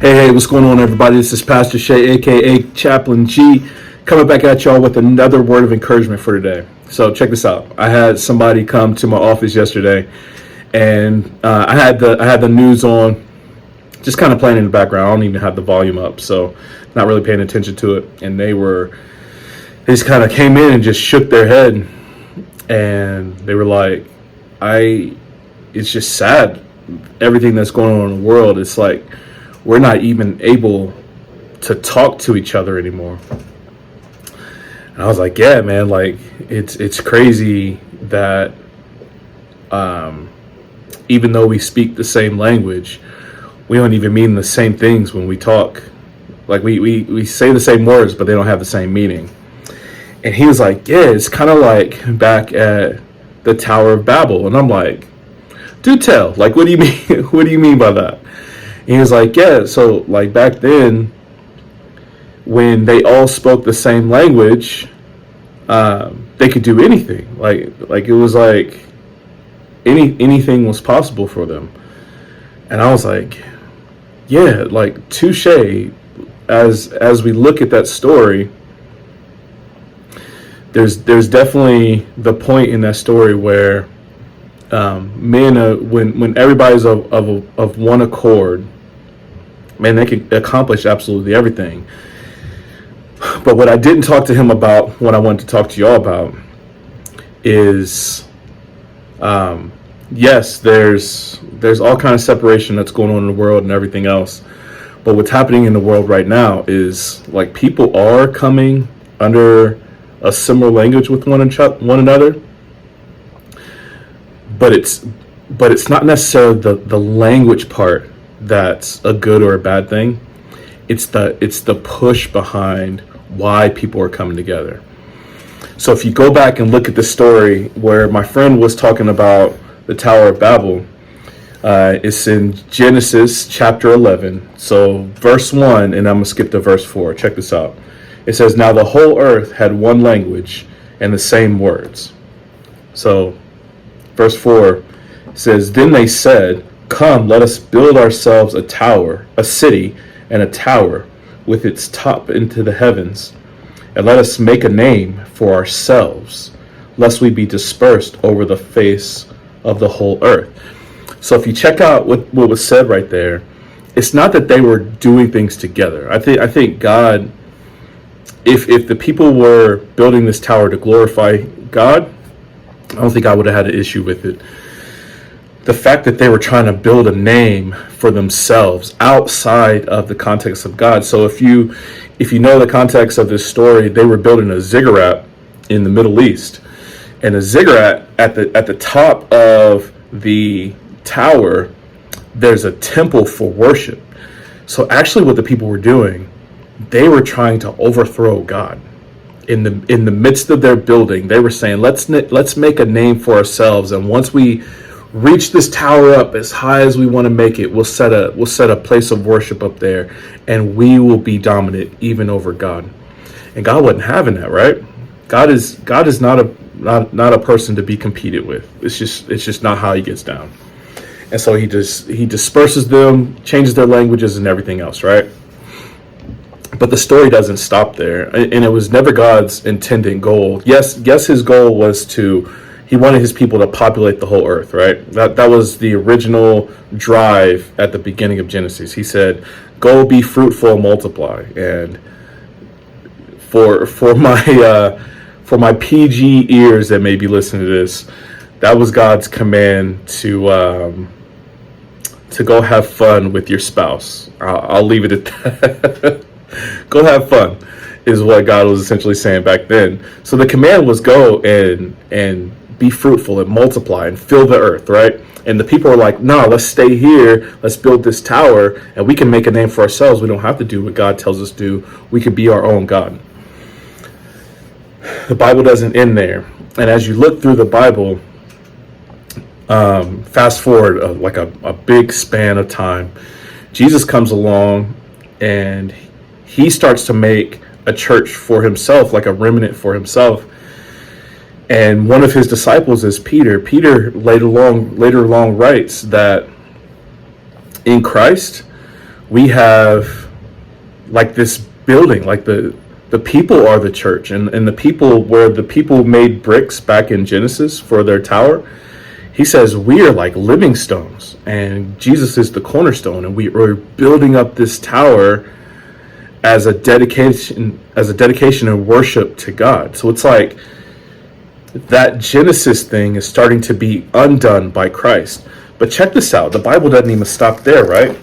Hey, what's going on, everybody? This is Pastor Shay, aka Chaplain G, coming back at y'all with another word of encouragement for today. So check this out. I had somebody come to my office yesterday, and I had the news on, just kind of playing in the background. I don't even have the volume up, so not really paying attention to it. And they just kind of came in and just shook their head, and they were like, it's just sad, everything that's going on in the world. It's like we're not even able to talk to each other anymore. And I was like, yeah, man, like it's crazy that even though we speak the same language, we don't even mean the same things when we talk. Like we say the same words, but they don't have the same meaning. And he was like, yeah, it's kind of like back at the Tower of Babel. And I'm like, do tell, like, what do you mean? What do you mean by that? And he was like, yeah, so like back then when they all spoke the same language, they could do anything. Like it was like anything was possible for them. And I was like, yeah, like touche. As we look at that story, there's definitely the point in that story where men, when everybody's of one accord, man, they can accomplish absolutely everything. But what I didn't talk to him about, what I wanted to talk to y'all about, is yes, there's all kind of separation that's going on in the world and everything else. But what's happening in the world right now is like people are coming under a similar language with one another. But it's not necessarily the language part that's a good or a bad thing. It's the push behind why people are coming together. So if you go back and look at the story where my friend was talking about the Tower of Babel, it's in Genesis chapter 11. So verse 1, and I'm going to skip to verse 4. Check this out. It says, now the whole earth had one language and the same words. So verse 4 says, then they said, come, let us build ourselves a tower, a city, and a tower with its top into the heavens. And let us make a name for ourselves, lest we be dispersed over the face of the whole earth. So if you check out what was said right there, it's not that they were doing things together. I think God, if the people were building this tower to glorify God, I don't think I would have had an issue with it. The fact that they were trying to build a name for themselves outside of the context of God. So if you know the context of this story, they were building a ziggurat in the Middle East. And a ziggurat at the top of the tower, there's a temple for worship. So actually what the people were doing, they were trying to overthrow God. In the midst of their building, they were saying, let's make a name for ourselves, and once we reach this tower up as high as we want to make it, we'll set a place of worship up there, and we will be dominant even over God. And God wasn't having that, right? God is not a person to be competed with. It's just not how he gets down. And so he disperses them, changes their languages and everything else, right? But the story doesn't stop there, and it was never God's intended goal. Yes, his goal was he wanted his people to populate the whole earth, right? That was the original drive at the beginning of Genesis. He said, go be fruitful and multiply. And for my PG ears that may be listening to this, that was God's command to go have fun with your spouse. I'll leave it at that. Go have fun is what God was essentially saying back then. So the command was go and be fruitful and multiply and fill the earth, right? And the people are like, no, let's stay here. Let's build this tower and we can make a name for ourselves. We don't have to do what God tells us to do. We could be our own God. The Bible doesn't end there. And as you look through the Bible, fast forward like a big span of time, Jesus comes along and he starts to make a church for himself, like a remnant for himself. And one of his disciples is Peter. Peter later along writes that in Christ, we have like this building, like the people are the church, and the people, where the people made bricks back in Genesis for their tower. He says we are like living stones, and Jesus is the cornerstone, and we are building up this tower as a dedication and worship to God. So it's like that Genesis thing is starting to be undone by Christ. But check this out. The Bible doesn't even stop there, right?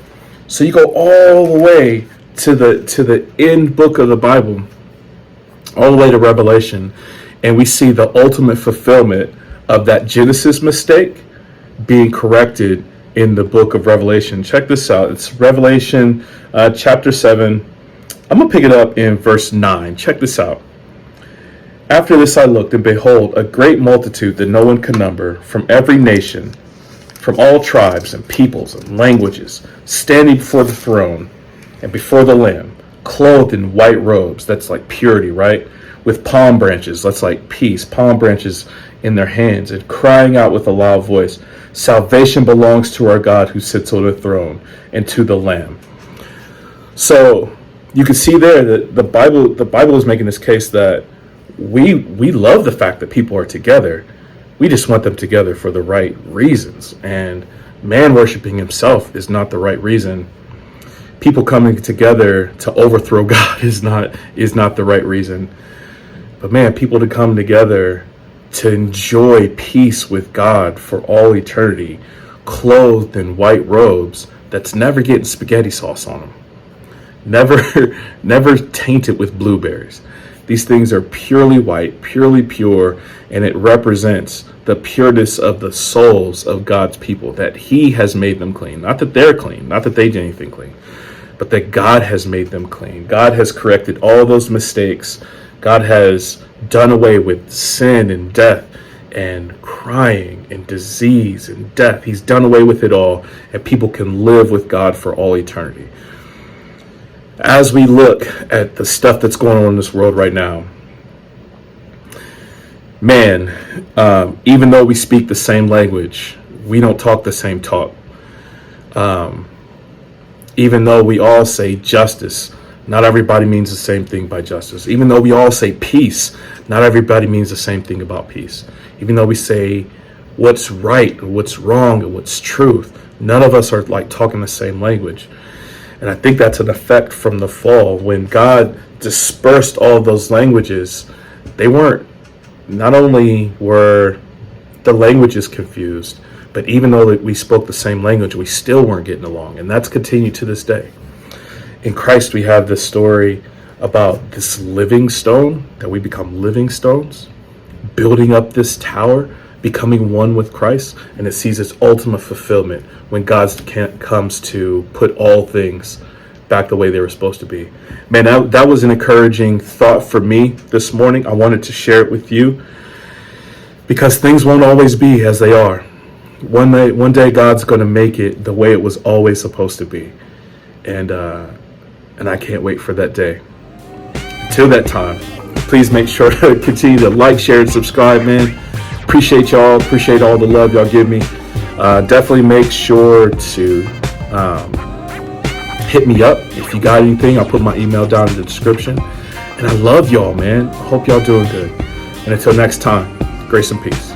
So you go all the way to the end book of the Bible, all the way to Revelation, and we see the ultimate fulfillment of that Genesis mistake being corrected in the book of Revelation. Check this out. It's Revelation chapter 7. I'm going to pick it up in verse 9. Check this out. After this I looked, and behold, a great multitude that no one could number, from every nation, from all tribes and peoples and languages, standing before the throne and before the Lamb, clothed in white robes. That's like purity, right? With palm branches. That's like peace. Palm branches in their hands, and crying out with a loud voice, salvation belongs to our God who sits on the throne and to the Lamb. So you can see there that the Bible is making this case that we love the fact that people are together. We just want them together for the right reasons. And man worshiping himself is not the right reason. People coming together to overthrow God is not the right reason. But man, people to come together to enjoy peace with God for all eternity, clothed in white robes, that's never getting spaghetti sauce on them, never tainted with blueberries. These things are purely white, purely pure, and it represents the pureness of the souls of God's people, that he has made them clean. Not that they're clean, not that they did anything clean, but that God has made them clean. God has corrected all those mistakes. God has done away with sin and death and crying and disease and death. He's done away with it all, and people can live with God for all eternity. As we look at the stuff that's going on in this world right now, man, even though we speak the same language, we don't talk the same talk. Even though we all say justice, not everybody means the same thing by justice. Even though we all say peace, not everybody means the same thing about peace. Even though we say what's right and what's wrong and what's truth, none of us are like talking the same language. And I think that's an effect from the fall. When God dispersed all of those languages, not only were the languages confused, but even though that we spoke the same language, we still weren't getting along. And that's continued to this day. In Christ, we have this story about this living stone, that we become living stones, building up this tower, becoming one with Christ, and it sees its ultimate fulfillment when God comes to put all things back the way they were supposed to be. Man, that was an encouraging thought for me this morning. I wanted to share it with you because things won't always be as they are. One day God's going to make it the way it was always supposed to be. And I can't wait for that day. Until that time, please make sure to continue to like, share, and subscribe, man. Appreciate y'all. Appreciate all the love y'all give me. Definitely make sure to hit me up if you got anything. I'll put my email down in the description. And I love y'all, man. I hope y'all doing good. And until next time, grace and peace.